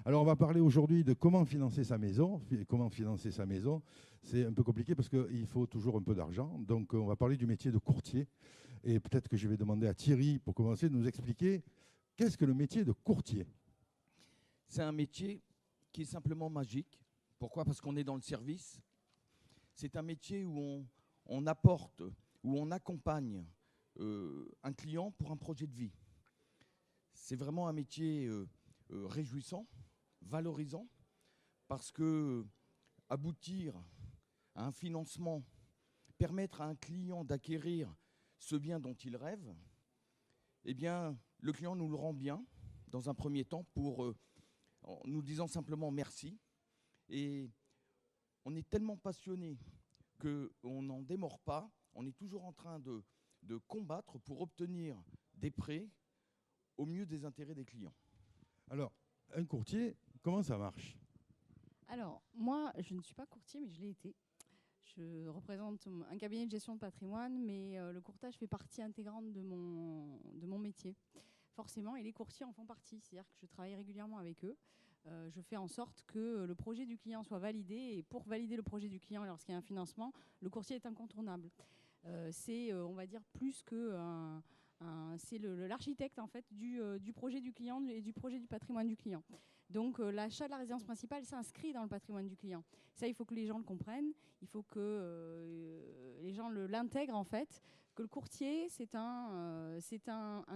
Alors, on va parler aujourd'hui de comment financer sa maison. Comment financer sa maison, c'est un peu compliqué parce qu'il faut toujours un peu d'argent. Donc, on va parler du métier de courtier. Et peut-être que je vais demander à Thierry, pour commencer, de nous expliquer qu'est-ce que le métier de courtier. C'est un métier qui est simplement magique. Pourquoi? Parce qu'on est dans le service. C'est un métier où on apporte, où on accompagne un client pour un projet de vie. C'est vraiment un métier réjouissant, valorisant, parce que aboutir à un financement, permettre à un client d'acquérir ce bien dont il rêve, eh bien, le client nous le rend bien, dans un premier temps, en nous disant simplement merci. Et on est tellement passionné qu'on n'en démord pas, on est toujours en train de combattre pour obtenir des prêts au mieux des intérêts des clients. Alors, un courtier, comment ça marche? Alors, moi, je ne suis pas courtier, mais je l'ai été. Je représente un cabinet de gestion de patrimoine, mais le courtage fait partie intégrante de mon métier. Forcément, et les courtiers en font partie. C'est-à-dire que je travaille régulièrement avec eux. Je fais en sorte que le projet du client soit validé. Et pour valider le projet du client, lorsqu'il y a un financement, le courtier est incontournable. C'est, on va dire, plus que c'est l'architecte en fait du projet du client et du projet du patrimoine du client. Donc l'achat de la résidence principale s'inscrit dans le patrimoine du client. Ça, il faut que les gens le comprennent, il faut que les gens l'intègrent en fait, que le courtier, c'est un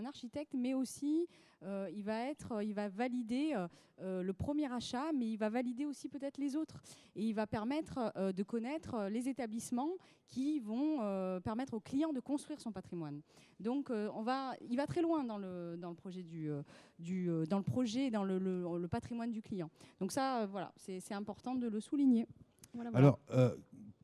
architecte, mais aussi il va valider le premier achat, mais il va valider aussi peut-être les autres. Et il va permettre de connaître les établissements qui vont permettre au client de construire son patrimoine. Donc il va très loin dans le projet dans le projet, dans le patrimoine du client. Donc ça, voilà, c'est important de le souligner. Voilà, voilà. Alors,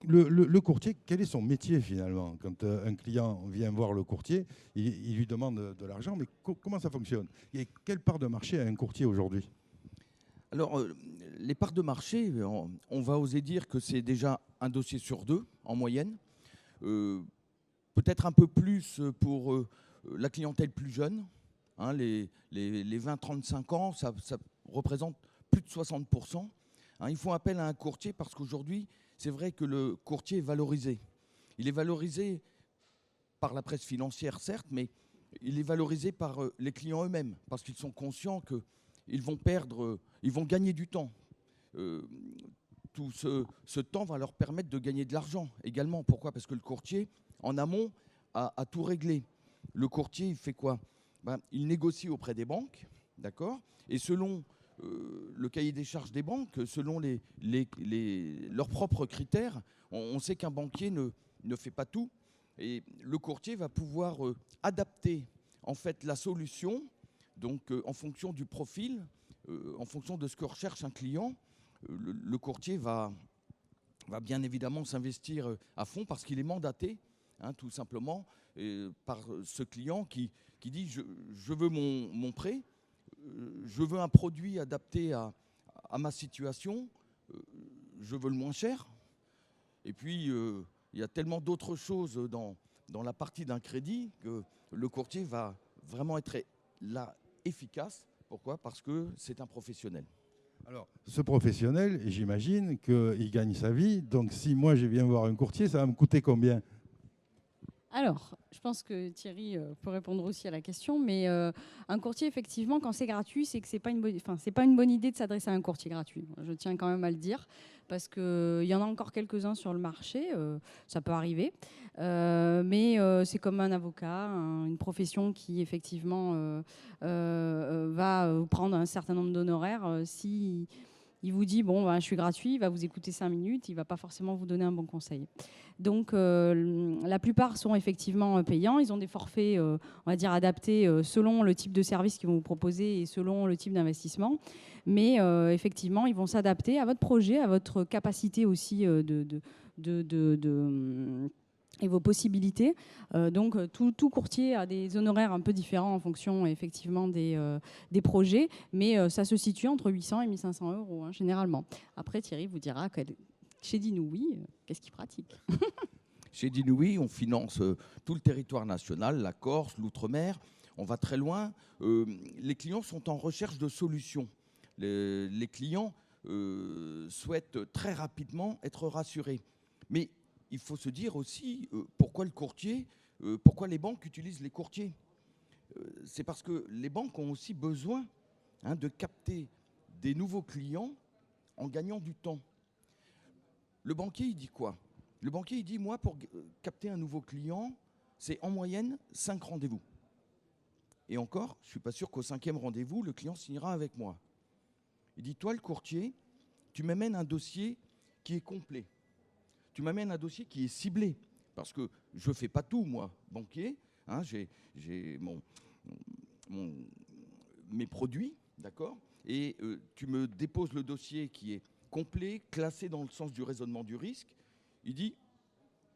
le courtier, quel est son métier finalement? Quand un client vient voir le courtier, il lui demande de l'argent, mais comment ça fonctionne? Et quelle part de marché a un courtier aujourd'hui? Alors, les parts de marché, on va oser dire que c'est déjà un dossier sur deux, en moyenne. Peut-être un peu plus pour la clientèle plus jeune. Hein, les 20-35 ans, ça représente plus de 60%. Hein, ils font appel à un courtier parce qu'aujourd'hui, c'est vrai que le courtier est valorisé. Il est valorisé par la presse financière, certes, mais il est valorisé par les clients eux-mêmes parce qu'ils sont conscients qu'ils vont gagner du temps. Tout ce temps va leur permettre de gagner de l'argent également. Pourquoi? Parce que le courtier, en amont, a tout réglé. Le courtier, il fait quoi? Il négocie auprès des banques, d'accord? Et selon le cahier des charges des banques, selon leurs propres critères, on sait qu'un banquier ne fait pas tout. Et le courtier va pouvoir adapter en fait la solution, donc en fonction du profil, en fonction de ce que recherche un client. Le courtier va bien évidemment s'investir à fond parce qu'il est mandaté, hein, tout simplement, par ce client qui dit je veux mon prêt, je veux un produit adapté à ma situation, je veux le moins cher. Et puis, il y a tellement d'autres choses dans la partie d'un crédit que le courtier va vraiment être là efficace. Pourquoi? Parce que c'est un professionnel. Alors, ce professionnel, j'imagine qu'il gagne sa vie. Donc, si moi, je viens voir un courtier, ça va me coûter combien? Alors, je pense que Thierry peut répondre aussi à la question, mais un courtier, effectivement, quand c'est gratuit, c'est que c'est pas une bonne idée de s'adresser à un courtier gratuit. Je tiens quand même à le dire, parce qu'il y en a encore quelques-uns sur le marché, ça peut arriver, mais c'est comme un avocat, une profession qui, effectivement, va prendre un certain nombre d'honoraires. Si il vous dit, bon, je suis gratuit, il va vous écouter 5 minutes, il ne va pas forcément vous donner un bon conseil. Donc, la plupart sont effectivement payants. Ils ont des forfaits, on va dire, adaptés selon le type de service qu'ils vont vous proposer et selon le type d'investissement. Mais effectivement, ils vont s'adapter à votre projet, à votre capacité aussi et vos possibilités. Donc, tout courtier a des honoraires un peu différents en fonction, effectivement, des projets. Mais ça se situe entre 800 et 1 500 euros, hein, généralement. Après, Thierry vous dira que chez Dinoui, qu'est-ce qu'il pratique? Chez Dinoui, on finance tout le territoire national, la Corse, l'outre-mer. On va très loin. Les clients sont en recherche de solutions. Les clients souhaitent très rapidement être rassurés. Mais il faut se dire aussi pourquoi le courtier, pourquoi les banques utilisent les courtiers. C'est parce que les banques ont aussi besoin de capter des nouveaux clients en gagnant du temps. Le banquier, il dit quoi? Le banquier, il dit, moi, pour capter un nouveau client, c'est en moyenne 5 rendez-vous. Et encore, je ne suis pas sûr qu'au 5e rendez-vous, le client signera avec moi. Il dit, toi, le courtier, tu m'amènes un dossier qui est complet. Tu m'amènes un dossier qui est ciblé. Parce que je ne fais pas tout, moi, banquier. J'ai mes produits, d'accord? Et tu me déposes le dossier qui est complet, classé dans le sens du raisonnement du risque. Il dit,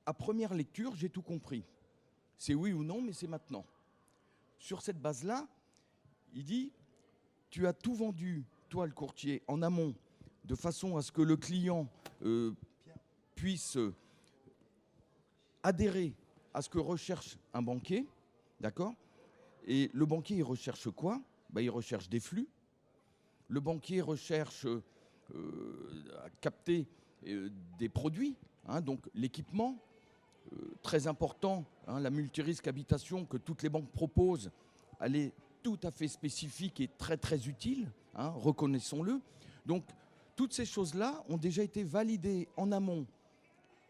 à première lecture, j'ai tout compris. C'est oui ou non, mais c'est maintenant. Sur cette base-là, il dit, tu as tout vendu, toi le courtier, en amont, de façon à ce que le client puisse adhérer à ce que recherche un banquier, d'accord? Et le banquier, il recherche quoi? Il recherche des flux. Le banquier recherche à capter des produits, donc l'équipement, très important, la multirisque habitation que toutes les banques proposent, elle est tout à fait spécifique et très très utile, reconnaissons-le. Donc toutes ces choses-là ont déjà été validées en amont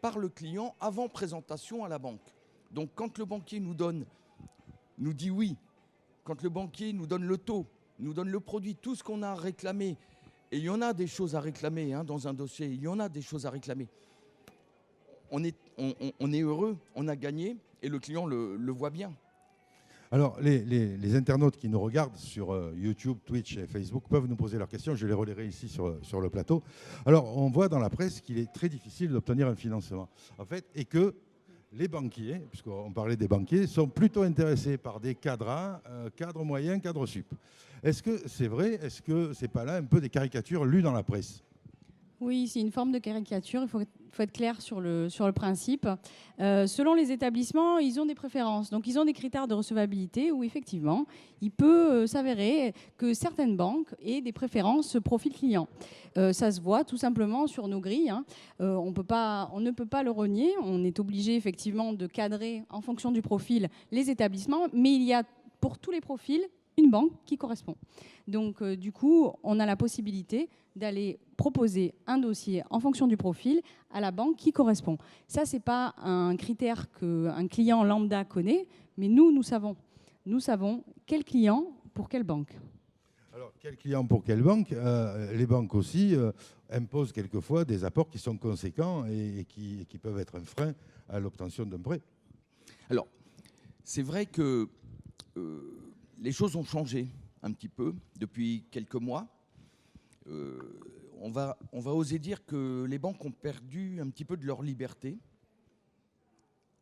par le client avant présentation à la banque. Donc quand le banquier nous dit oui, quand le banquier nous donne le taux, nous donne le produit, tout ce qu'on a réclamé, et il y en a des choses à réclamer dans un dossier, il y en a des choses à réclamer. On est heureux, on a gagné, et le client le voit bien. Alors, les internautes qui nous regardent sur YouTube, Twitch et Facebook peuvent nous poser leurs questions. Je les relayerai ici sur le plateau. Alors, on voit dans la presse qu'il est très difficile d'obtenir un financement, en fait, et que les banquiers, puisqu'on parlait des banquiers, sont plutôt intéressés par des cadres, cadres moyens, cadres sup. Est-ce que c'est vrai? Est-ce que c'est pas là un peu des caricatures lues dans la presse? Oui, c'est une forme de caricature. Il faut être clair sur le principe. Selon les établissements, ils ont des préférences. Donc, ils ont des critères de recevabilité où, effectivement, il peut s'avérer que certaines banques aient des préférences profil client. Ça se voit tout simplement sur nos grilles. On ne peut pas le renier. On est obligé, effectivement, de cadrer en fonction du profil les établissements. Mais il y a, pour tous les profils, une banque qui correspond. Donc, du coup, on a la possibilité d'aller proposer un dossier en fonction du profil à la banque qui correspond. Ça, ce n'est pas un critère qu'un client lambda connaît, mais nous savons. Nous savons quel client pour quelle banque. Alors, quel client pour quelle banque? Les banques aussi imposent quelquefois des apports qui sont conséquents et qui peuvent être un frein à l'obtention d'un prêt. Alors, c'est vrai que les choses ont changé un petit peu depuis quelques mois. On va oser dire que les banques ont perdu un petit peu de leur liberté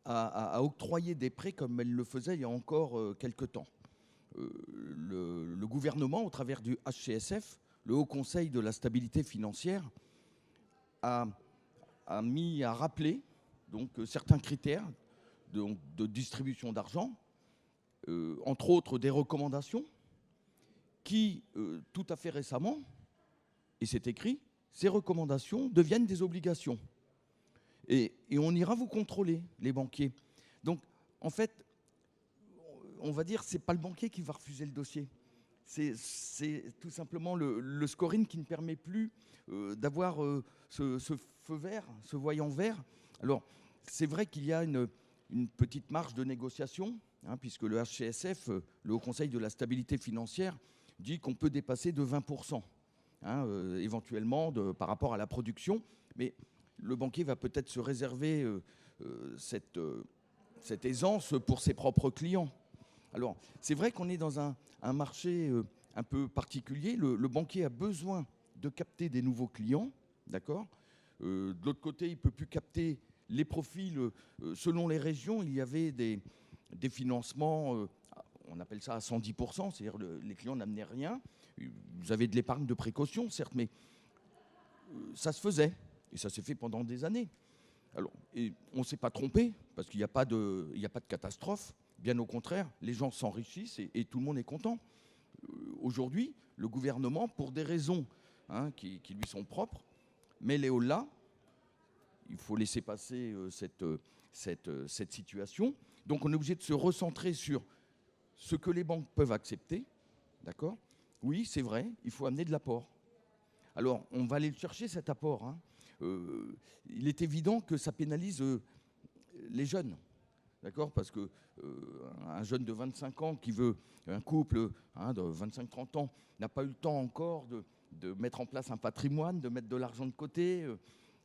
à octroyer des prêts comme elles le faisaient il y a encore quelques temps. Le gouvernement, au travers du HCSF, le Haut Conseil de la stabilité financière, a rappelé donc, certains critères de distribution d'argent, entre autres des recommandations qui, tout à fait récemment, et c'est écrit, ces recommandations deviennent des obligations. Et on ira vous contrôler, les banquiers. Donc, en fait, on va dire que ce n'est pas le banquier qui va refuser le dossier. C'est tout simplement le scoring qui ne permet plus d'avoir ce feu vert, ce voyant vert. Alors, c'est vrai qu'il y a une petite marge de négociation, puisque le HCSF, le Haut Conseil de la stabilité financière, dit qu'on peut dépasser de 20%. Éventuellement par rapport à la production, mais le banquier va peut-être se réserver cette aisance pour ses propres clients. Alors, c'est vrai qu'on est dans un marché un peu particulier. Le banquier a besoin de capter des nouveaux clients, d'accord. De l'autre côté, il ne peut plus capter les profils. Selon les régions, il y avait des financements, on appelle ça à 110%, c'est-à-dire les clients n'amenaient rien. Vous avez de l'épargne de précaution, certes, mais ça se faisait. Et ça s'est fait pendant des années. Alors, et on ne s'est pas trompé, parce qu'il n'y a pas de catastrophe. Bien au contraire, les gens s'enrichissent et tout le monde est content. aujourd'hui, le gouvernement, pour des raisons qui lui sont propres, met les hauts là. Il faut laisser passer cette situation. Donc on est obligé de se recentrer sur ce que les banques peuvent accepter. D'accord ? Oui, c'est vrai, il faut amener de l'apport. Alors, on va aller le chercher, cet apport. Il est évident que ça pénalise les jeunes. D'accord ? Parce qu'un jeune de 25 ans qui veut, un couple de 25-30 ans, n'a pas eu le temps encore de mettre en place un patrimoine, de mettre de l'argent de côté.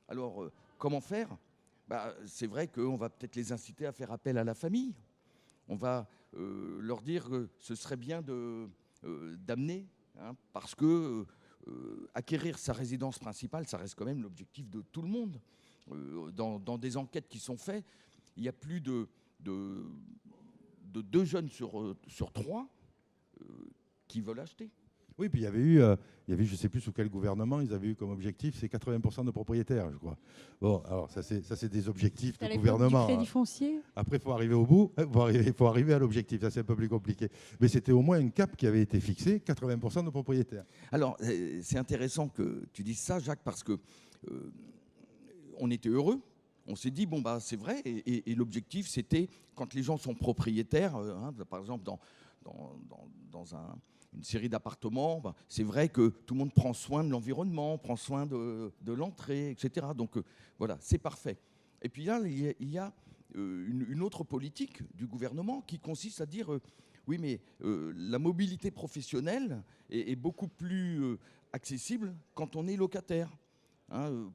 Alors, comment faire ? C'est vrai qu'on va peut-être les inciter à faire appel à la famille. On va leur dire que ce serait bien d'amener, parce que acquérir sa résidence principale, ça reste quand même l'objectif de tout le monde. Dans des enquêtes qui sont faites, il y a plus de 2 jeunes sur 3 qui veulent acheter. Oui, puis il y avait je ne sais plus sous quel gouvernement, ils avaient eu comme objectif, c'est 80% de propriétaires, je crois. Bon, alors ça c'est des objectifs de gouvernement. Du crédit foncier. Après, il faut arriver au bout, il faut arriver à l'objectif, ça c'est un peu plus compliqué. Mais c'était au moins un cap qui avait été fixé, 80% de propriétaires. Alors, c'est intéressant que tu dises ça, Jacques, parce que on était heureux. On s'est dit, c'est vrai, et l'objectif, c'était, quand les gens sont propriétaires, par exemple, dans une série d'appartements, c'est vrai que tout le monde prend soin de l'environnement, prend soin de l'entrée, etc. Donc, voilà, c'est parfait. Et puis là, il y a une autre politique du gouvernement qui consiste à dire, oui, mais la mobilité professionnelle est beaucoup plus accessible quand on est locataire.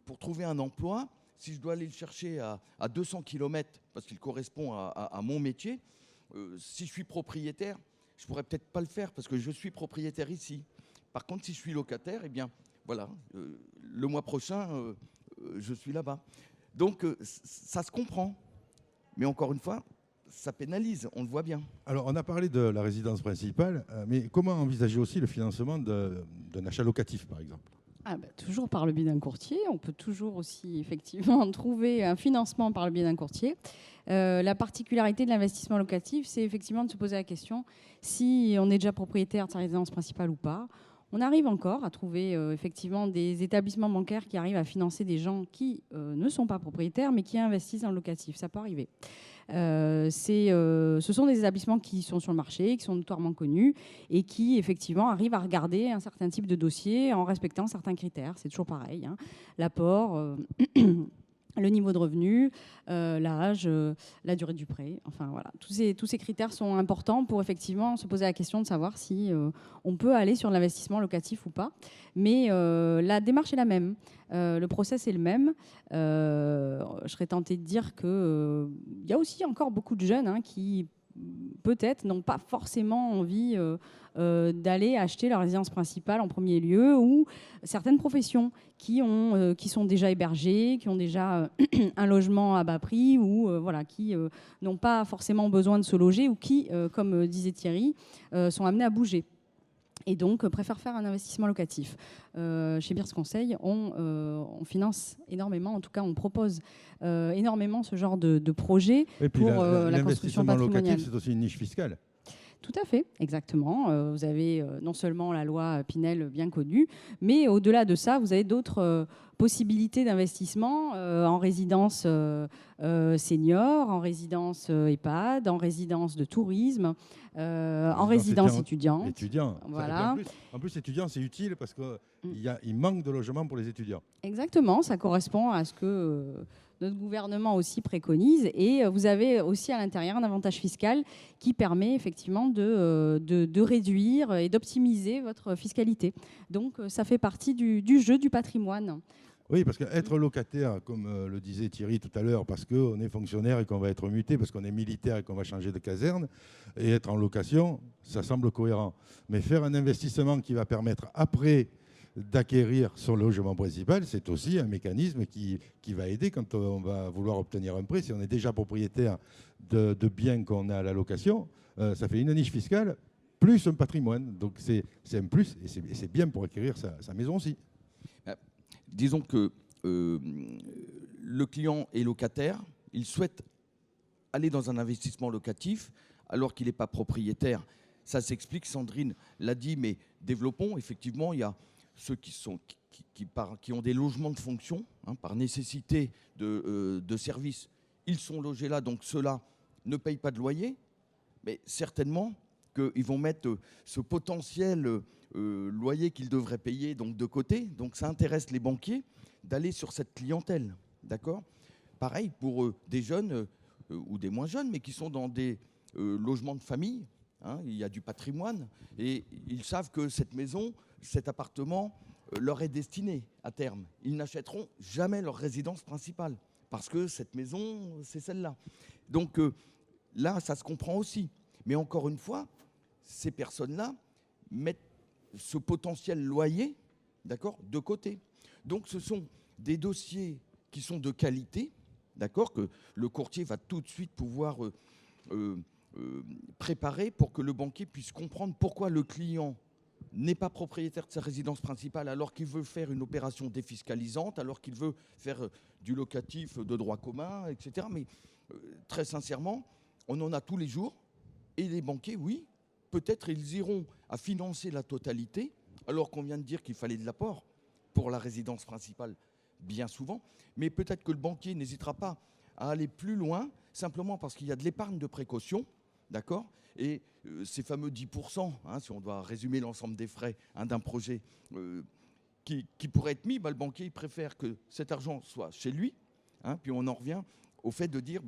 Pour trouver un emploi, si je dois aller le chercher à 200 km, parce qu'il correspond à mon métier, si je suis propriétaire, je ne pourrais peut-être pas le faire parce que je suis propriétaire ici. Par contre, si je suis locataire, eh bien, voilà, le mois prochain, je suis là-bas. Donc, ça se comprend. Mais encore une fois, ça pénalise, on le voit bien. Alors, on a parlé de la résidence principale, mais comment envisager aussi le financement d'un achat locatif, par exemple ? Toujours par le biais d'un courtier. On peut toujours aussi effectivement trouver un financement par le biais d'un courtier. La particularité de l'investissement locatif, c'est effectivement de se poser la question si on est déjà propriétaire de sa résidence principale ou pas. On arrive encore à trouver effectivement des établissements bancaires qui arrivent à financer des gens qui ne sont pas propriétaires mais qui investissent dans le locatif. Ça peut arriver. Ce sont des établissements qui sont sur le marché, qui sont notoirement connus et qui effectivement arrivent à regarder un certain type de dossier en respectant certains critères. C'est toujours pareil, l'apport, le niveau de revenu, l'âge, la durée du prêt. Enfin voilà, tous ces critères sont importants pour effectivement se poser la question de savoir si on peut aller sur l'investissement locatif ou pas. Mais la démarche est la même. Le process est le même. Je serais tentée de dire qu'il y a aussi encore beaucoup de jeunes qui peut-être n'ont pas forcément envie d'aller acheter leur résidence principale en premier lieu, ou certaines professions qui sont déjà hébergées, qui ont déjà un logement à bas prix, ou qui n'ont pas forcément besoin de se loger, ou qui, comme disait Thierry, sont amenés à bouger. Et donc, préfèrent faire un investissement locatif. Chez Beers Conseil, on finance énormément, en tout cas, on propose énormément ce genre de projet pour la construction patrimoniale. Locatif, c'est aussi une niche fiscale. Tout à fait, exactement. Vous avez non seulement la loi Pinel bien connue, mais au-delà de ça, vous avez d'autres possibilités d'investissement en résidence senior, en résidence EHPAD, en résidence de tourisme, en résidence étudiante. Voilà. En plus, étudiant, c'est utile parce qu'il manque de logements pour les étudiants. Exactement, ça correspond à ce que notre gouvernement aussi préconise. Et vous avez aussi à l'intérieur un avantage fiscal qui permet effectivement de réduire et d'optimiser votre fiscalité. Donc, ça fait partie du jeu du patrimoine. Oui, parce qu'être locataire, comme le disait Thierry tout à l'heure, parce qu'on est fonctionnaire et qu'on va être muté, parce qu'on est militaire et qu'on va changer de caserne, et être en location, ça semble cohérent. Mais faire un investissement qui va permettre après d'acquérir son logement principal, c'est aussi un mécanisme qui va aider quand on va vouloir obtenir un prêt. Si on est déjà propriétaire de biens qu'on a à la location, ça fait une niche fiscale plus un patrimoine. Donc c'est un plus et c'est bien pour acquérir sa maison aussi. Disons que le client est locataire, il souhaite aller dans un investissement locatif alors qu'il n'est pas propriétaire. Ça s'explique, Sandrine l'a dit, mais développons. Effectivement, il y a ceux qui ont des logements de fonction, hein, par nécessité de service. Ils sont logés là, donc ceux-là ne payent pas de loyer, mais certainement qu'ils vont mettre ce potentiel loyer qu'ils devraient payer donc, de côté. Donc ça intéresse les banquiers d'aller sur cette clientèle. D'accord ? Pareil pour des jeunes ou des moins jeunes, mais qui sont dans des logements de famille. Hein, il y a du patrimoine et ils savent que cette maison, cet appartement leur est destiné à terme. Ils n'achèteront jamais leur résidence principale parce que cette maison, c'est celle-là. Donc là, ça se comprend aussi. Mais encore une fois, ces personnes-là mettent ce potentiel loyer, d'accord, de côté. Donc ce sont des dossiers qui sont de qualité, d'accord, que le courtier va tout de suite pouvoir préparer pour que le banquier puisse comprendre pourquoi le client n'est pas propriétaire de sa résidence principale alors qu'il veut faire une opération défiscalisante, alors qu'il veut faire du locatif de droit commun, etc. Mais très sincèrement, on en a tous les jours. Et les banquiers, oui, peut-être ils iront à financer la totalité, alors qu'on vient de dire qu'il fallait de l'apport pour la résidence principale, bien souvent. Mais peut-être que le banquier n'hésitera pas à aller plus loin, simplement parce qu'il y a de l'épargne de précaution, d'accord ? Et ces fameux 10%, hein, si on doit résumer l'ensemble des frais d'un projet qui pourrait être mis, le banquier il préfère que cet argent soit chez lui. Hein, puis on en revient au fait de dire,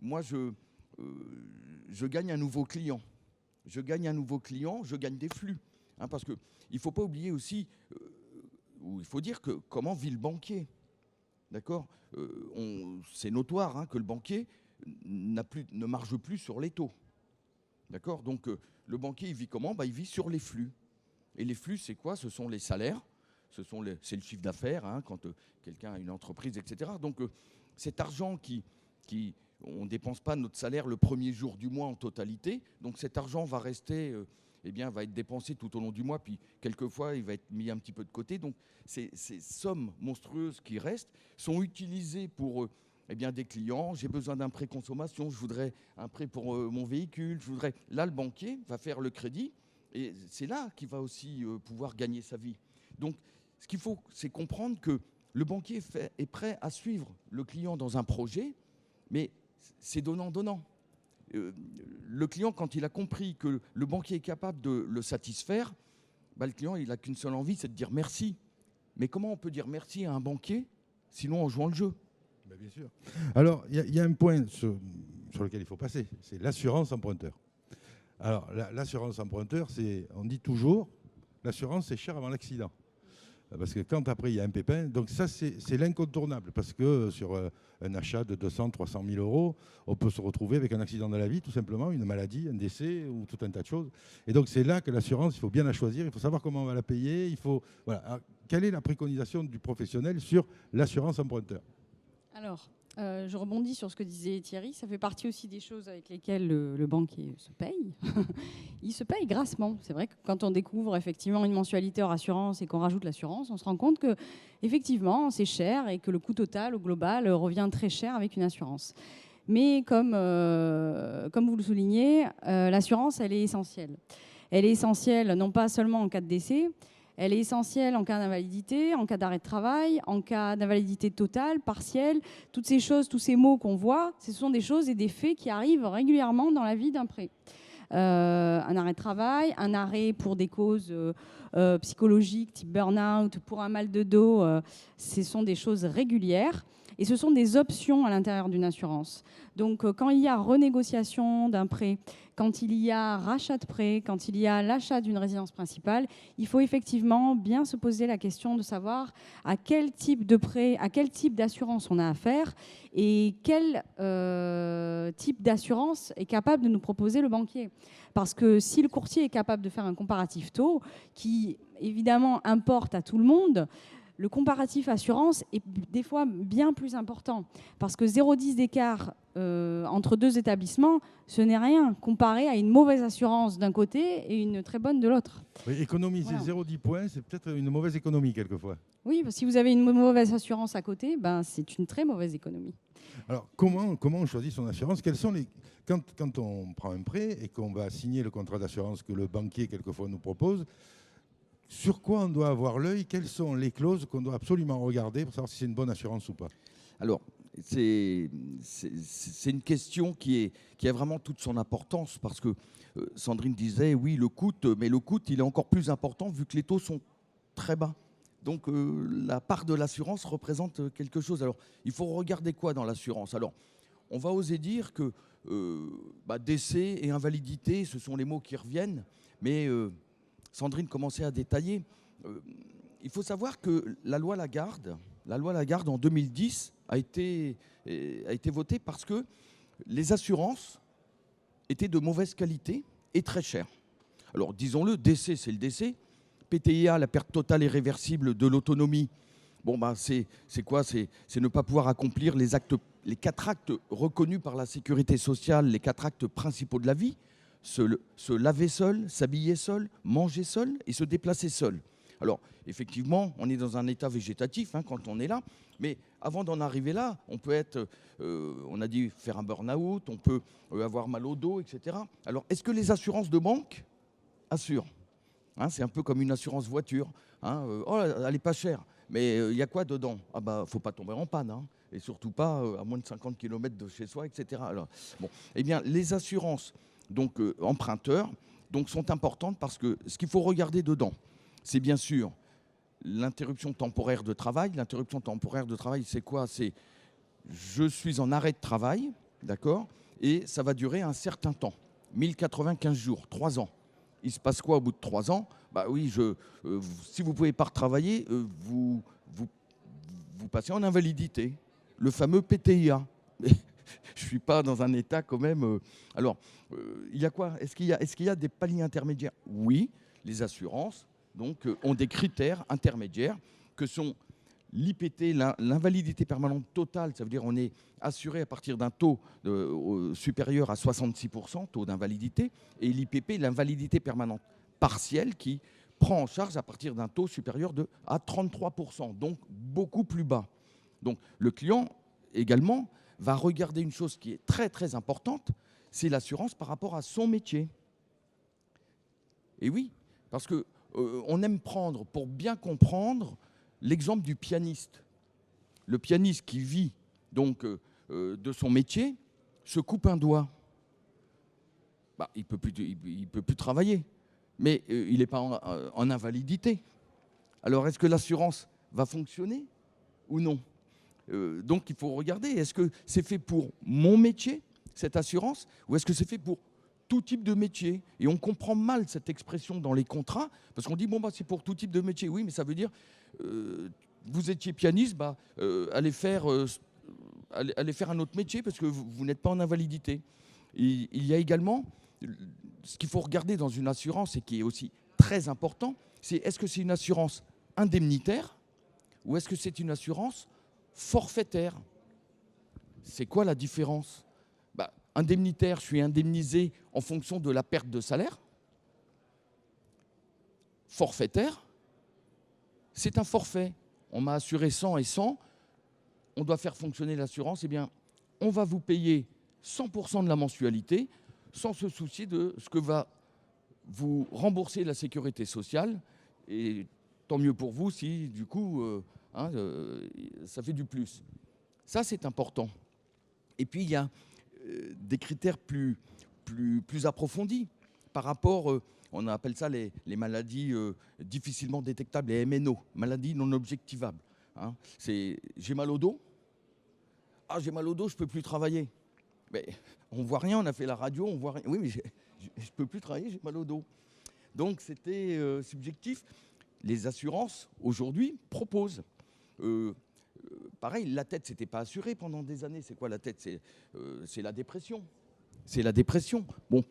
moi je gagne un nouveau client. Je gagne un nouveau client, je gagne des flux. Hein, parce qu'il ne faut pas oublier aussi, ou il faut dire que comment vit le banquier. D'accord ? C'est notoire, hein, que le banquier ne marge plus sur les taux. D'accord ? Donc le banquier, il vit comment ? Il vit sur les flux. Et les flux, c'est quoi ? Ce sont les salaires, c'est le chiffre d'affaires, hein, quand quelqu'un a une entreprise, etc. Donc cet argent on ne dépense pas notre salaire le premier jour du mois en totalité. Donc cet argent va rester, va être dépensé tout au long du mois, puis quelquefois il va être mis un petit peu de côté. Donc ces sommes monstrueuses qui restent sont utilisées pour des clients. J'ai besoin d'un prêt consommation, je voudrais un prêt pour mon véhicule, Là, le banquier va faire le crédit et c'est là qu'il va aussi pouvoir gagner sa vie. Donc ce qu'il faut, c'est comprendre que le banquier est prêt à suivre le client dans un projet, mais c'est donnant-donnant. Le client, quand il a compris que le banquier est capable de le satisfaire, le client, il n'a qu'une seule envie, c'est de dire merci. Mais comment on peut dire merci à un banquier, sinon en jouant le jeu ? Bien sûr. Alors, il y a un point sur lequel il faut passer, c'est l'assurance emprunteur. Alors, l'assurance emprunteur, on dit toujours, l'assurance, c'est cher avant l'accident. Parce que quand après il y a un pépin, donc ça c'est l'incontournable, parce que sur un achat de 200, 300 000 euros, on peut se retrouver avec un accident de la vie, tout simplement, une maladie, un décès ou tout un tas de choses. Et donc c'est là que l'assurance, il faut bien la choisir, il faut savoir comment on va la payer. Voilà. Alors, quelle est la préconisation du professionnel sur l'assurance emprunteur ? Alors, je rebondis sur ce que disait Thierry. Ça fait partie aussi des choses avec lesquelles le banquier se paye. Il se paye grassement. C'est vrai que quand on découvre effectivement une mensualité hors assurance et qu'on rajoute l'assurance, on se rend compte que effectivement c'est cher et que le coût total au global revient très cher avec une assurance. Mais comme vous le soulignez, l'assurance, elle est essentielle. Elle est essentielle non pas seulement en cas de décès. Elle est essentielle en cas d'invalidité, en cas d'arrêt de travail, en cas d'invalidité totale, partielle. Toutes ces choses, tous ces mots qu'on voit, ce sont des choses et des faits qui arrivent régulièrement dans la vie d'un prêt. Un arrêt de travail, un arrêt pour des causes psychologiques, type burn-out, pour un mal de dos, ce sont des choses régulières. Et ce sont des options à l'intérieur d'une assurance. Donc, quand il y a renégociation d'un prêt, quand il y a rachat de prêt, quand il y a l'achat d'une résidence principale, il faut effectivement bien se poser la question de savoir à quel type de prêt, à quel type d'assurance on a affaire et quel type d'assurance est capable de nous proposer le banquier. Parce que si le courtier est capable de faire un comparatif taux, qui évidemment importe à tout le monde, le comparatif assurance est des fois bien plus important parce que 0,10 d'écart entre deux établissements, ce n'est rien comparé à une mauvaise assurance d'un côté et une très bonne de l'autre. Oui, économiser Voilà. 0,10 points, c'est peut-être une mauvaise économie quelquefois. Oui, parce que si vous avez une mauvaise assurance à côté, ben, c'est une très mauvaise économie. Alors, comment on choisit son assurance? Quels sont les... Quand on prend un prêt et qu'on va signer le contrat d'assurance que le banquier, quelquefois, nous propose, sur quoi on doit avoir l'œil? Quelles sont les clauses qu'on doit absolument regarder pour savoir si c'est une bonne assurance ou pas? Alors, c'est une question qui a vraiment toute son importance parce que Sandrine disait, oui, le coût, mais le coût, il est encore plus important vu que les taux sont très bas. Donc, la part de l'assurance représente quelque chose. Alors, il faut regarder quoi dans l'assurance? Alors, on va oser dire que décès et invalidité, ce sont les mots qui reviennent, mais Sandrine commençait à détailler. Il faut savoir que la loi Lagarde en 2010 a été votée parce que les assurances étaient de mauvaise qualité et très chères. Alors, disons-le, décès, c'est le décès. PTIA, la perte totale et réversible de l'autonomie. Bon, c'est quoi? C'est ne pas pouvoir accomplir les 4 actes reconnus par la sécurité sociale, les 4 actes principaux de la vie. Se laver seul, s'habiller seul, manger seul et se déplacer seul. Alors, effectivement, on est dans un état végétatif quand on est là, mais avant d'en arriver là, on peut être, on a dit faire un burn-out, on peut avoir mal au dos, etc. Alors, est-ce que les assurances de banque assurent? C'est un peu comme une assurance voiture. Oh, elle n'est pas chère, mais il y a quoi dedans? Ah bah, faut pas tomber en panne, et surtout pas à moins de 50 km de chez soi, etc. Alors, bon, eh bien, les assurances donc emprunteurs sont importantes parce que ce qu'il faut regarder dedans, c'est bien sûr l'interruption temporaire de travail. L'interruption temporaire de travail, c'est quoi? C'est je suis en arrêt de travail, d'accord, et ça va durer un certain temps, 1095 jours, 3 ans. Il se passe quoi au bout de 3 ans? Bah oui, si vous ne pouvez pas retravailler, vous passez en invalidité, le fameux PTIA. Je ne suis pas dans un état quand même. Alors, il y a quoi? Est-ce qu'il y a des paliers intermédiaires? Oui, les assurances ont des critères intermédiaires que sont l'IPT, l'invalidité permanente totale. Ça veut dire qu'on est assuré à partir d'un taux supérieur à 66%, taux d'invalidité, et l'IPP, l'invalidité permanente partielle, qui prend en charge à partir d'un taux supérieur à 33%, donc beaucoup plus bas. Donc le client également va regarder une chose qui est très très importante, c'est l'assurance par rapport à son métier. Et oui, parce qu'on aime prendre, pour bien comprendre, l'exemple du pianiste. Le pianiste qui vit donc de son métier se coupe un doigt. Bah, il peut plus travailler, mais il n'est pas en invalidité. Alors, est-ce que l'assurance va fonctionner ou non? Donc, il faut regarder, est-ce que c'est fait pour mon métier, cette assurance, ou est-ce que c'est fait pour tout type de métier? Et on comprend mal cette expression dans les contrats, parce qu'on dit, c'est pour tout type de métier. Oui, mais ça veut dire, vous étiez pianiste, allez faire un autre métier, parce que vous n'êtes pas en invalidité. Et il y a également, ce qu'il faut regarder dans une assurance, et qui est aussi très important, c'est est-ce que c'est une assurance indemnitaire, ou est-ce que c'est une assurance forfaitaire? C'est quoi la différence? Indemnitaire, je suis indemnisé en fonction de la perte de salaire. Forfaitaire, c'est un forfait. On m'a assuré 100 et 100, on doit faire fonctionner l'assurance, eh bien, on va vous payer 100% de la mensualité sans se soucier de ce que va vous rembourser la sécurité sociale. Et tant mieux pour vous si, du coup, ça fait du plus. Ça, c'est important. Et puis, il y a des critères plus approfondis par rapport, on appelle ça les maladies difficilement détectables, les MNO, maladies non objectivables. C'est j'ai mal au dos. Ah, j'ai mal au dos, je ne peux plus travailler. Mais on ne voit rien, on a fait la radio, on voit rien. Oui, mais je ne peux plus travailler, j'ai mal au dos. Donc c'était subjectif. Les assurances, aujourd'hui, proposent. Pareil, la tête, c'était pas assuré pendant des années. C'est quoi la tête? C'est la dépression. C'est la dépression. Bon,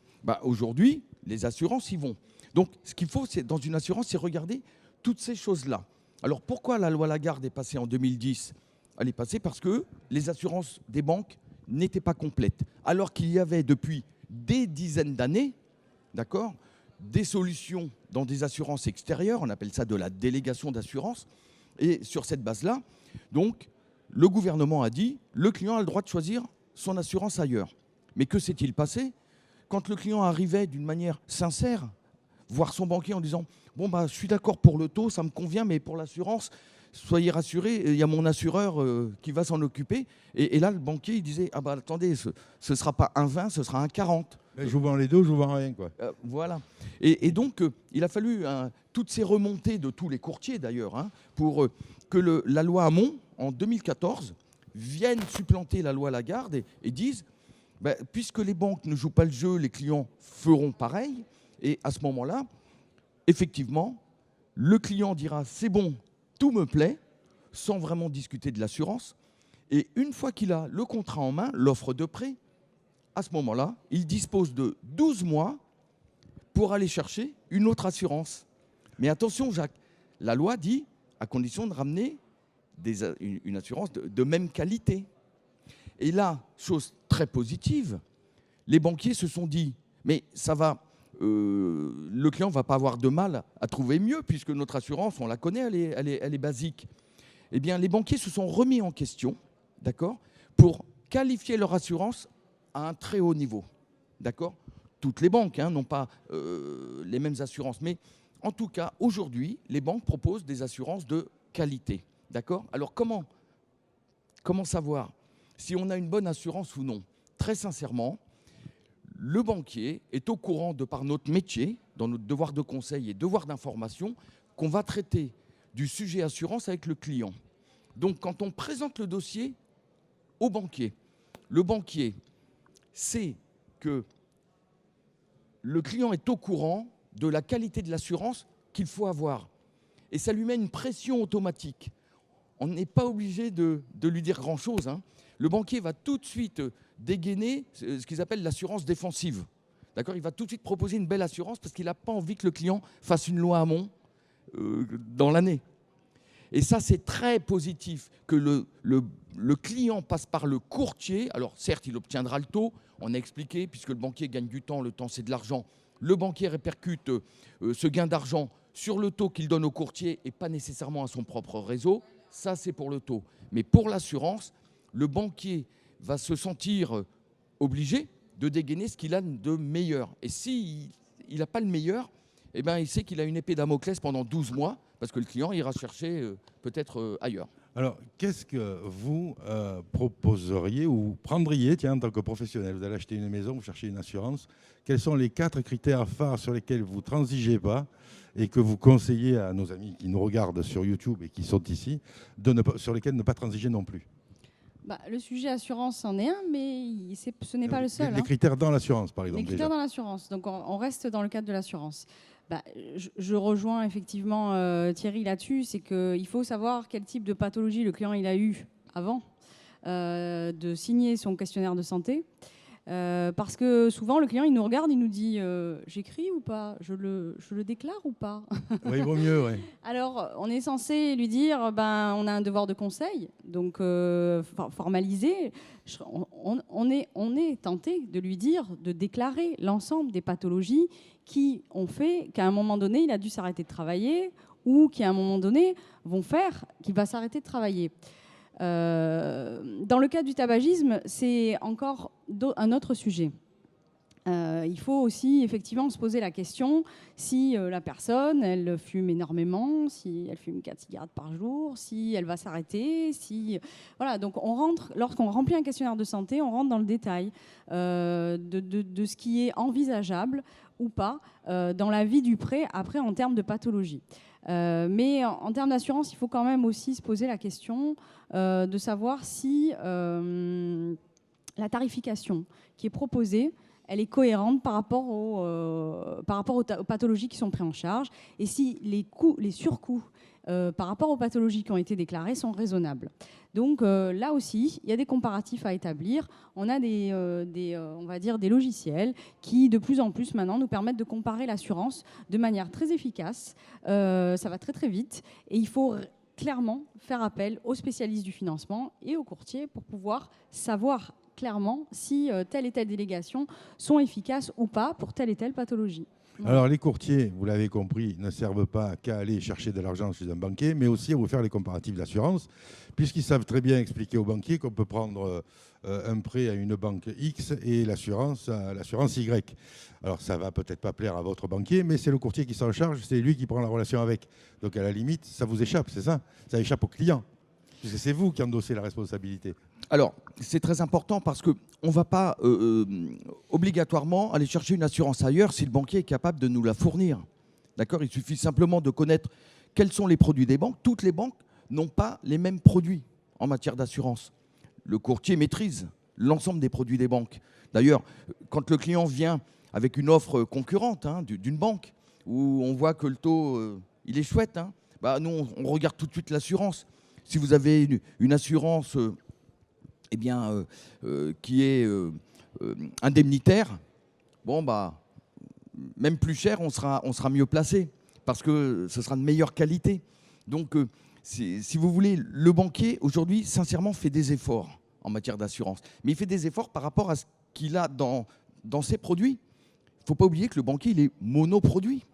aujourd'hui, les assurances y vont. Donc, ce qu'il faut, dans une assurance, c'est regarder toutes ces choses-là. Alors, pourquoi la loi Lagarde est passée en 2010? Elle est passée parce que les assurances des banques, n'était pas complète. Alors qu'il y avait depuis des dizaines d'années, d'accord, des solutions dans des assurances extérieures, on appelle ça de la délégation d'assurance. Et sur cette base-là, donc, le gouvernement a dit, le client a le droit de choisir son assurance ailleurs. Mais que s'est-il passé? Quand le client arrivait d'une manière sincère, voir son banquier en disant « Bon, bah, je suis d'accord pour le taux, ça me convient, mais pour l'assurance, soyez rassurés, il y a mon assureur qui va s'en occuper. » Et là, le banquier, il disait « Ah bah attendez, ce ne sera pas un 20, ce sera un 40. » Je vous vends les deux, je vous vends rien, quoi. Voilà. Et donc, il a fallu toutes ces remontées de tous les courtiers, d'ailleurs, hein, pour que la loi Hamon, en 2014, vienne supplanter la loi Lagarde et disent bah, puisque les banques ne jouent pas le jeu, les clients feront pareil. Et à ce moment-là, effectivement, le client dira c'est bon, tout me plaît, sans vraiment discuter de l'assurance. Et une fois qu'il a le contrat en main, l'offre de prêt, à ce moment-là, il dispose de 12 mois pour aller chercher une autre assurance. Mais attention, Jacques, la loi dit à condition de ramener une assurance de même qualité. Et là, chose très positive, les banquiers se sont dit mais ça va, le client ne va pas avoir de mal à trouver mieux puisque notre assurance, on la connaît, elle est basique. Eh bien, les banquiers se sont remis en question, d'accord, pour qualifier leur assurance à un très haut niveau, d'accord. Toutes les banques n'ont pas les mêmes assurances, mais en tout cas, aujourd'hui, les banques proposent des assurances de qualité, d'accord. Alors, comment savoir si on a une bonne assurance ou non? Très sincèrement, le banquier est au courant, de par notre métier, dans notre devoir de conseil et devoir d'information, qu'on va traiter du sujet assurance avec le client. Donc, quand on présente le dossier au banquier, le banquier sait que le client est au courant de la qualité de l'assurance qu'il faut avoir. Et ça lui met une pression automatique. On n'est pas obligé de lui dire grand-chose. Le banquier va tout de suite dégainer ce qu'ils appellent l'assurance défensive. D'accord ? Il va tout de suite proposer une belle assurance parce qu'il n'a pas envie que le client fasse une loi Hamon dans l'année. Et ça, c'est très positif que le client passe par le courtier. Alors, certes, il obtiendra le taux. On a expliqué, puisque le banquier gagne du temps, le temps, c'est de l'argent. Le banquier répercute ce gain d'argent sur le taux qu'il donne au courtier et pas nécessairement à son propre réseau. Ça, c'est pour le taux. Mais pour l'assurance, le banquier va se sentir obligé de dégainer ce qu'il a de meilleur. Et s'il n'a pas le meilleur, eh ben, il sait qu'il a une épée Damoclès pendant 12 mois parce que le client ira chercher peut-être ailleurs. Alors, qu'est-ce que vous proposeriez ou prendriez, tiens, en tant que professionnel? Vous allez acheter une maison, vous cherchez une assurance. Quels sont les 4 critères phares sur lesquels vous ne transigez pas et que vous conseillez à nos amis qui nous regardent sur YouTube et qui sont ici, sur lesquels ne pas transiger non plus? Le sujet assurance en est un, mais ce n'est pas le seul. Les critères dans l'assurance, par exemple. Les critères dans l'assurance. Donc, on reste dans le cadre de l'assurance. Je rejoins effectivement Thierry là-dessus. C'est qu'il faut savoir quel type de pathologie le client il a eu avant de signer son questionnaire de santé. Parce que souvent, le client, il nous regarde, il nous dit j'écris ou pas, je le déclare ou pas. Oui, il vaut mieux, oui. Alors, on est censé lui dire on a un devoir de conseil, donc formalisé. On est tenté de lui dire de déclarer l'ensemble des pathologies qui ont fait qu'à un moment donné, il a dû s'arrêter de travailler ou qui, à un moment donné, vont faire qu'il va s'arrêter de travailler. Dans le cas du tabagisme, c'est encore un autre sujet. Il faut aussi effectivement se poser la question si la personne, elle fume énormément, si elle fume 4 cigarettes par jour, si elle va s'arrêter, voilà. Donc lorsqu'on remplit un questionnaire de santé, on rentre dans le détail de ce qui est envisageable ou pas dans la vie du prêt après en termes de pathologie. Mais en termes d'assurance, il faut quand même aussi se poser la question de savoir si la tarification qui est proposée, elle est cohérente par rapport aux pathologies qui sont prises en charge et si les surcoûts par rapport aux pathologies qui ont été déclarées sont raisonnables. Donc là aussi, il y a des comparatifs à établir. On a on va dire des logiciels qui, de plus en plus maintenant, nous permettent de comparer l'assurance de manière très efficace. Ça va très très vite et il faut clairement faire appel aux spécialistes du financement et aux courtiers pour pouvoir savoir clairement si telle et telle délégation sont efficaces ou pas pour telle et telle pathologie. Alors, les courtiers, vous l'avez compris, ne servent pas qu'à aller chercher de l'argent chez un banquier, mais aussi à vous faire les comparatifs d'assurance, puisqu'ils savent très bien expliquer aux banquiers qu'on peut prendre un prêt à une banque X et l'assurance à l'assurance Y. Alors, ça va peut-être pas plaire à votre banquier, mais c'est le courtier qui s'en charge, c'est lui qui prend la relation avec. Donc, à la limite, ça vous échappe, c'est ça? Ça échappe au client. Puisque c'est vous qui endossez la responsabilité. Alors, c'est très important parce qu'on ne va pas obligatoirement aller chercher une assurance ailleurs si le banquier est capable de nous la fournir. D'accord? Il suffit simplement de connaître quels sont les produits des banques. Toutes les banques n'ont pas les mêmes produits en matière d'assurance. Le courtier maîtrise l'ensemble des produits des banques. D'ailleurs, quand le client vient avec une offre concurrente d'une banque, où on voit que le taux il est chouette, bah, nous, on regarde tout de suite l'assurance. Si vous avez une assurance qui est indemnitaire, bon, bah, même plus cher, on sera mieux placé parce que ce sera de meilleure qualité. Donc, si vous voulez, le banquier, aujourd'hui, sincèrement, fait des efforts en matière d'assurance. Mais il fait des efforts par rapport à ce qu'il a dans ses produits. Il ne faut pas oublier que le banquier, il est monoproduit,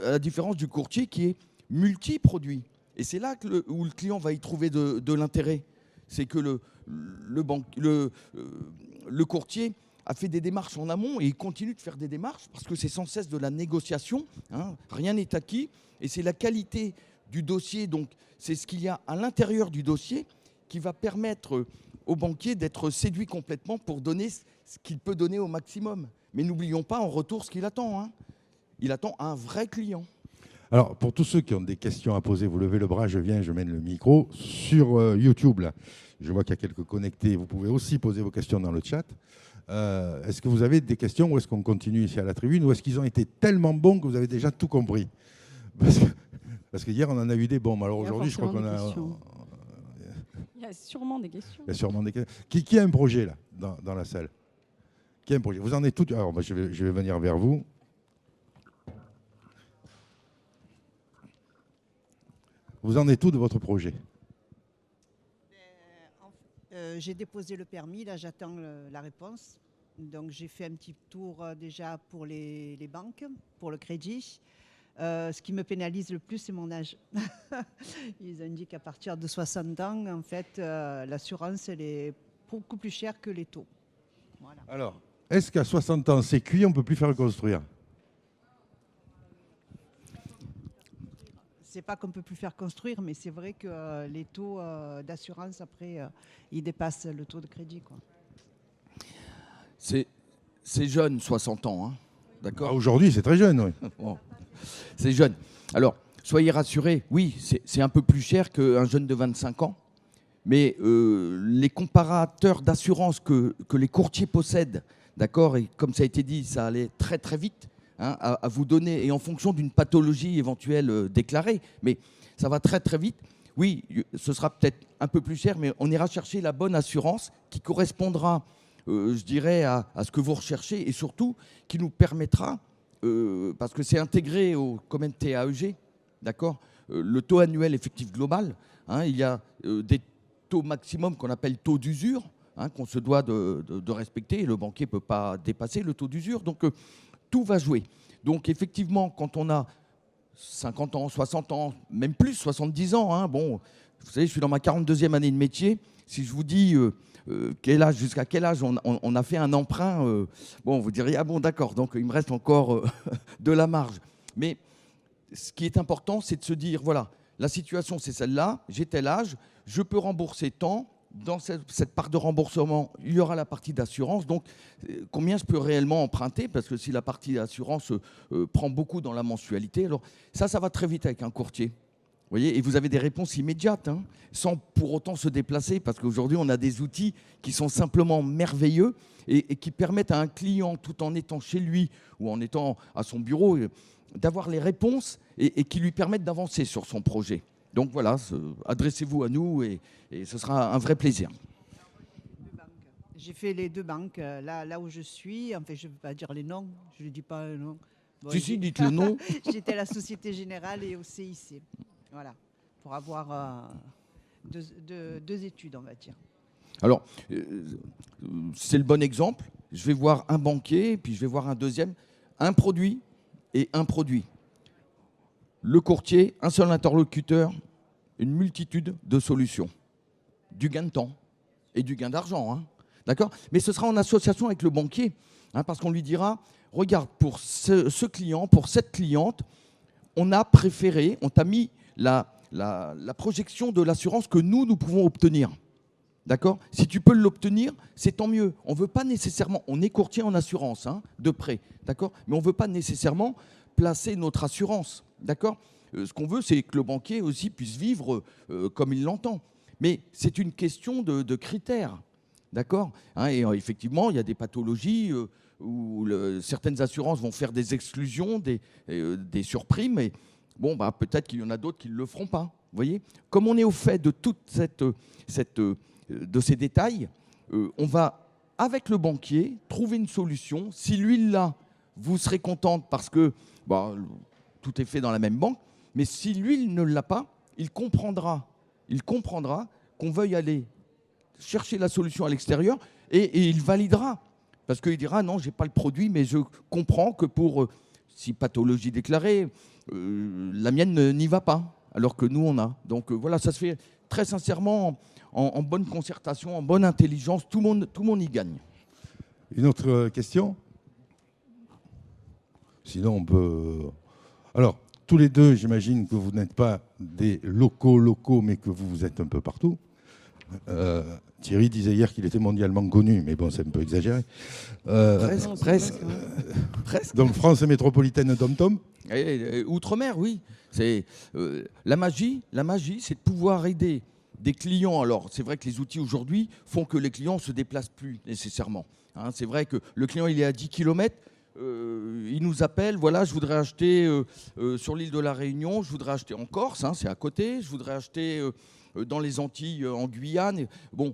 à la différence du courtier qui est multiproduit. Et c'est là où le client va y trouver de l'intérêt. C'est que le courtier a fait des démarches en amont et il continue de faire des démarches parce que c'est sans cesse de la négociation. Rien n'est acquis. Et c'est la qualité du dossier, donc c'est ce qu'il y a à l'intérieur du dossier qui va permettre au banquier d'être séduit complètement pour donner ce qu'il peut donner au maximum. Mais n'oublions pas en retour ce qu'il attend. Il attend un vrai client. Alors, pour tous ceux qui ont des questions à poser, vous levez le bras, je viens, je mène le micro. Sur YouTube, là, je vois qu'il y a quelques connectés. Vous pouvez aussi poser vos questions dans le chat. Est-ce que vous avez des questions ou est-ce qu'on continue ici à la tribune ou est-ce qu'ils ont été tellement bons que vous avez déjà tout compris? Parce que hier, on en a eu des bons. Alors aujourd'hui, je crois qu'on a... Il y a sûrement des questions. Il y a sûrement des questions. Qui a un projet, là, dans la salle? Qui a un projet? Vous en êtes tous... Alors, je vais venir vers vous. Vous en êtes tout de votre projet? J'ai déposé le permis, là j'attends la réponse. Donc j'ai fait un petit tour déjà pour les banques, pour le crédit. Ce qui me pénalise le plus, c'est mon âge. Ils indiquent qu'à partir de 60 ans, en fait, l'assurance, elle est beaucoup plus chère que les taux. Voilà. Alors, est-ce qu'à 60 ans, c'est cuit, on ne peut plus faire reconstruire? C'est pas qu'on ne peut plus faire construire, mais c'est vrai que les taux d'assurance, après, ils dépassent le taux de crédit, quoi. C'est jeune, 60 ans. D'accord? Aujourd'hui, c'est très jeune, oui. Bon. C'est jeune. Alors, soyez rassurés, oui, c'est un peu plus cher qu'un jeune de 25 ans, mais les comparateurs d'assurance que les courtiers possèdent, d'accord, et comme ça a été dit, ça allait très très vite, à vous donner, et en fonction d'une pathologie éventuelle déclarée, mais ça va très très vite. Oui, ce sera peut-être un peu plus cher, mais on ira chercher la bonne assurance qui correspondra, je dirais, à ce que vous recherchez, et surtout qui nous permettra, parce que c'est intégré au commun TAEG, d'accord, le taux annuel effectif global, il y a des taux maximum qu'on appelle taux d'usure, qu'on se doit de respecter, et le banquier ne peut pas dépasser le taux d'usure, donc tout va jouer. Donc effectivement, quand on a 50 ans, 60 ans, même plus, 70 ans, bon, vous savez, je suis dans ma 42e année de métier, si je vous dis jusqu'à quel âge on a fait un emprunt, bon, vous diriez, ah bon, d'accord, donc il me reste encore de la marge. Mais ce qui est important, c'est de se dire, voilà, la situation, c'est celle-là, j'ai tel âge, je peux rembourser tant. Dans cette part de remboursement, il y aura la partie d'assurance. Donc, combien je peux réellement emprunter? Parce que si la partie d'assurance prend beaucoup dans la mensualité, alors ça va très vite avec un courtier. Vous voyez, et vous avez des réponses immédiates, sans pour autant se déplacer, parce qu'aujourd'hui, on a des outils qui sont simplement merveilleux et qui permettent à un client, tout en étant chez lui ou en étant à son bureau, d'avoir les réponses et qui lui permettent d'avancer sur son projet. Donc voilà, adressez-vous à nous et ce sera un vrai plaisir. J'ai fait les deux banques, là où je suis. En fait, je ne vais pas dire les noms, je ne dis pas le nom. Bon, si, dites le nom. J'étais à la Société Générale et au CIC. Voilà, pour avoir deux études, on va dire. Alors, c'est le bon exemple. Je vais voir un banquier, puis je vais voir un deuxième. Un produit et un produit. Le courtier, un seul interlocuteur, une multitude de solutions. Du gain de temps et du gain d'argent. Hein. D'accord ? Mais ce sera en association avec le banquier, hein, parce qu'on lui dira, regarde, pour ce client, pour cette cliente, on a préféré, on t'a mis la projection de l'assurance que nous pouvons obtenir. D'accord ? Si tu peux l'obtenir, c'est tant mieux. On ne veut pas nécessairement, on est courtier en assurance, hein, de prêt, d'accord ? Mais on ne veut pas nécessairement placer notre assurance, d'accord ? Ce qu'on veut, c'est que le banquier aussi puisse vivre comme il l'entend. Mais c'est une question de critères, d'accord ? Hein, et effectivement, il y a des pathologies où certaines assurances vont faire des exclusions, des surprimes, et bon, bah, peut-être qu'il y en a d'autres qui ne le feront pas. Vous voyez ? Comme on est au fait de toute de ces détails, on va, avec le banquier, trouver une solution. Si lui l'a, vous serez contente parce que bah, tout est fait dans la même banque. Mais si lui il ne l'a pas, il comprendra qu'on veuille aller chercher la solution à l'extérieur et il validera. Parce qu'il dira non, je n'ai pas le produit, mais je comprends que pour, si pathologie déclarée, la mienne n'y va pas, alors que nous on a. Donc voilà, ça se fait très sincèrement en bonne concertation, en bonne intelligence, tout le monde y gagne. Une autre question ? Sinon, on peut... Alors, tous les deux, j'imagine que vous n'êtes pas des locaux, mais que vous êtes un peu partout. Thierry disait hier qu'il était mondialement connu, mais bon, c'est un peu exagéré. Presque. Donc, France métropolitaine dom-tom. Outre-mer, oui. C'est, la magie, c'est de pouvoir aider des clients. Alors, c'est vrai que les outils aujourd'hui font que les clients ne se déplacent plus nécessairement. Hein, c'est vrai que le client, il est à 10 km. Il nous appelle, voilà, je voudrais acheter sur l'île de la Réunion, je voudrais acheter en Corse, hein, c'est à côté, je voudrais acheter dans les Antilles, en Guyane. Bon,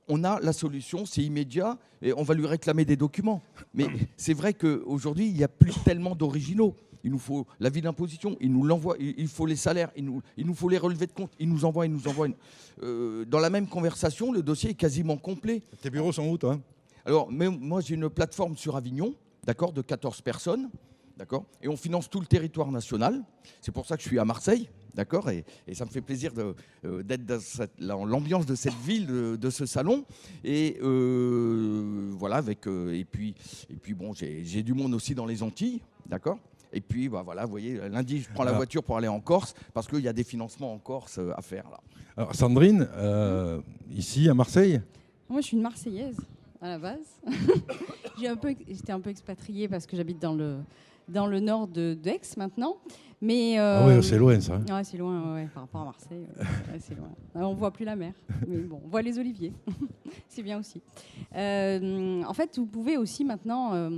on a la solution, c'est immédiat, et on va lui réclamer des documents. Mais c'est vrai qu'aujourd'hui, il n'y a plus tellement d'originaux. Il nous faut l'avis d'imposition, il nous l'envoie, il faut les salaires, il nous faut les relevés de compte, il nous envoie. Dans la même conversation, le dossier est quasiment complet. Tes bureaux sont où, toi ? Alors, moi, j'ai une plateforme sur Avignon, d'accord, de 14 personnes, d'accord, et on finance tout le territoire national. C'est pour ça que je suis à Marseille, d'accord, et ça me fait plaisir d'être dans l'ambiance de cette ville, de ce salon, et voilà, et puis bon, j'ai du monde aussi dans les Antilles, d'accord. Et puis, bah, voilà, vous voyez, lundi, je prends la voiture pour aller en Corse, parce qu'il y a des financements en Corse à faire, là. Alors, Sandrine, ici, à Marseille ? Moi, je suis une Marseillaise, à la base. J'étais un peu expatriée parce que j'habite dans le nord d'Aix, maintenant. Mais, ah oui, c'est loin, ça. Ouais, c'est loin, ouais, par rapport à Marseille. Ouais, c'est loin. Alors, on ne voit plus la mer, mais bon, on voit les oliviers. C'est bien aussi. En fait, vous pouvez aussi maintenant...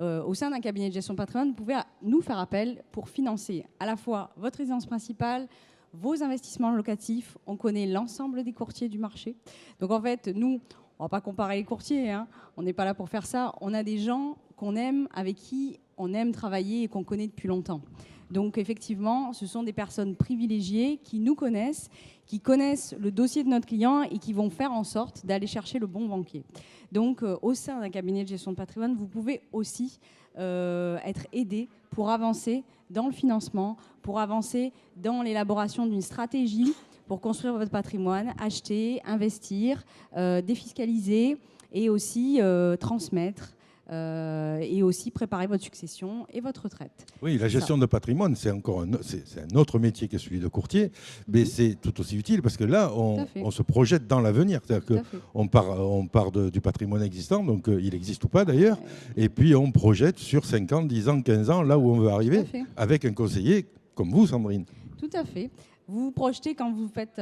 au sein d'un cabinet de gestion de patrimoine, vous pouvez nous faire appel pour financer à la fois votre résidence principale, vos investissements locatifs. On connaît l'ensemble des courtiers du marché. Donc en fait, nous, on ne va pas comparer les courtiers, hein. On n'est pas là pour faire ça. On a des gens qu'on aime, avec qui on aime travailler et qu'on connaît depuis longtemps. Donc effectivement, ce sont des personnes privilégiées qui nous connaissent, qui connaissent le dossier de notre client et qui vont faire en sorte d'aller chercher le bon banquier. Donc au sein d'un cabinet de gestion de patrimoine, vous pouvez aussi être aidé pour avancer dans le financement, pour avancer dans l'élaboration d'une stratégie pour construire votre patrimoine, acheter, investir, défiscaliser et aussi transmettre. Et aussi préparer votre succession et votre retraite. Oui, la gestion de patrimoine, c'est un autre métier que celui de courtier, mais c'est tout aussi utile parce que là, on se projette dans l'avenir. C'est-à-dire qu'on part du patrimoine existant, donc il existe ou pas d'ailleurs, et puis on projette sur 5 ans, 10 ans, 15 ans, là où on veut arriver, avec un conseiller comme vous, Sandrine. Tout à fait. Vous vous projetez quand vous faites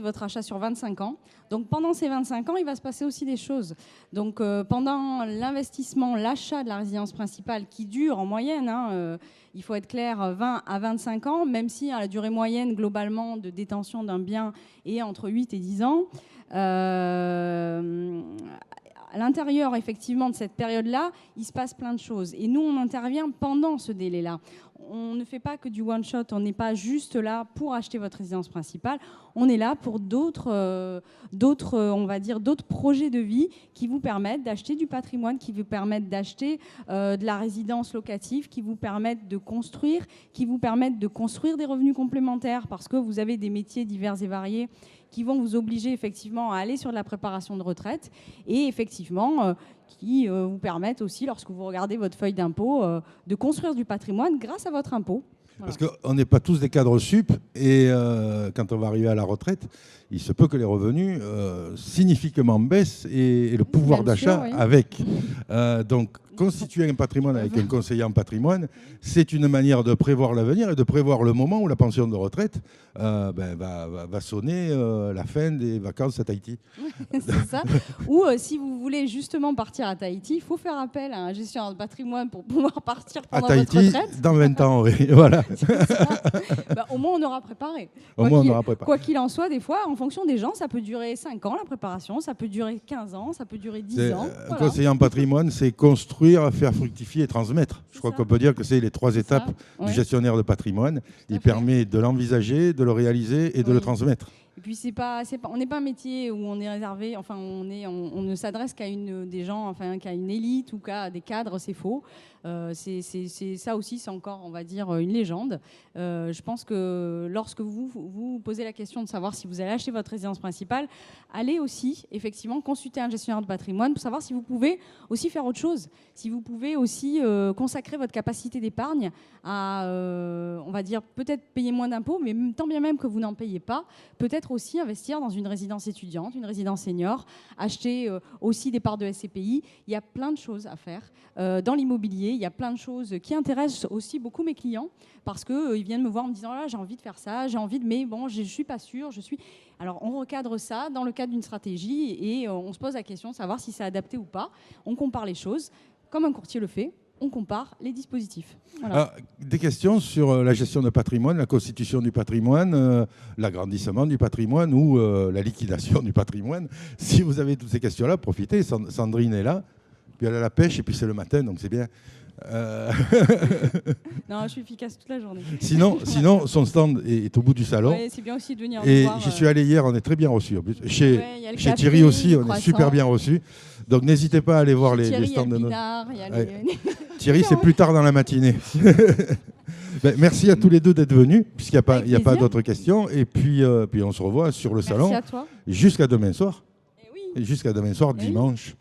votre achat sur 25 ans. Donc, pendant ces 25 ans, il va se passer aussi des choses. Donc, pendant l'investissement, l'achat de la résidence principale qui dure en moyenne, il faut être clair, 20 à 25 ans, même si la durée moyenne globalement de détention d'un bien est entre 8 et 10 ans. À l'intérieur, effectivement, de cette période-là, il se passe plein de choses. Et nous, on intervient pendant ce délai-là. on ne fait pas que du one-shot, on n'est pas juste là pour acheter votre résidence principale, on est là pour d'autres projets de vie qui vous permettent d'acheter du patrimoine, qui vous permettent d'acheter de la résidence locative, qui vous permettent de construire, des revenus complémentaires parce que vous avez des métiers divers et variés qui vont vous obliger effectivement à aller sur de la préparation de retraite et effectivement qui vous permettent aussi, lorsque vous regardez votre feuille d'impôt, de construire du patrimoine grâce à votre impôt. Voilà. Parce qu'on n'est pas tous des cadres sup et quand on va arriver à la retraite, il se peut que les revenus significativement baissent et le pouvoir d'achat avec. Donc, constituer un patrimoine avec un conseiller en patrimoine, c'est une manière de prévoir l'avenir et de prévoir le moment où la pension de retraite va sonner la fin des vacances à Tahiti. C'est ça. Ou si vous voulez justement partir à Tahiti, il faut faire appel à un gestionnaire de patrimoine pour pouvoir partir pendant votre retraite. Dans 20 ans, oui. Voilà. Au moins, on aura préparé. Quoi qu'il en soit, des fois, en fonction des gens, ça peut durer 5 ans, la préparation, ça peut durer 15 ans, ça peut durer 10 ans. Un conseiller en patrimoine, c'est construire, faire fructifier et transmettre. Je crois qu'on peut dire que c'est les 3 étapes du gestionnaire de patrimoine. Il permet de l'envisager, de le réaliser et de le transmettre. Et puis on n'est pas un métier où on est réservé, enfin on ne s'adresse qu'à qu'à une élite ou qu'à des cadres, c'est faux. C'est ça aussi, c'est encore, on va dire, une légende. Je pense que lorsque vous posez la question de savoir si vous allez acheter votre résidence principale, allez aussi effectivement consulter un gestionnaire de patrimoine pour savoir si vous pouvez aussi faire autre chose, si vous pouvez aussi consacrer votre capacité d'épargne à, on va dire, peut-être payer moins d'impôts, mais tant bien même que vous n'en payez pas, peut-être aussi investir dans une résidence étudiante, une résidence senior, acheter aussi des parts de SCPI. Il y a plein de choses à faire. Dans l'immobilier, il y a plein de choses qui intéressent aussi beaucoup mes clients parce qu'ils viennent me voir en me disant « j'ai envie de faire ça, mais bon, je ne suis pas sûre, Alors, on recadre ça dans le cadre d'une stratégie et on se pose la question de savoir si c'est adapté ou pas. On compare les choses, comme un courtier le fait. On compare les dispositifs. Voilà. Alors, des questions sur la gestion de patrimoine, la constitution du patrimoine, l'agrandissement du patrimoine ou la liquidation du patrimoine. Si vous avez toutes ces questions-là, profitez. Sandrine est là, puis elle a la pêche et puis c'est le matin, donc c'est bien. Non, je suis efficace toute la journée. Sinon, son stand est au bout du salon. Ouais, c'est bien aussi de venir et voir. J'y suis allé hier, on est très bien reçus. Chez Thierry aussi, on est super bien reçus. Donc n'hésitez pas à aller voir les stands de notre... Thierry, c'est plus tard dans la matinée. Merci à tous les deux d'être venus, puisqu'il n'y a pas d'autres questions. Et puis on se revoit sur le salon. Merci à toi. Jusqu'à demain soir. Jusqu'à demain soir, dimanche.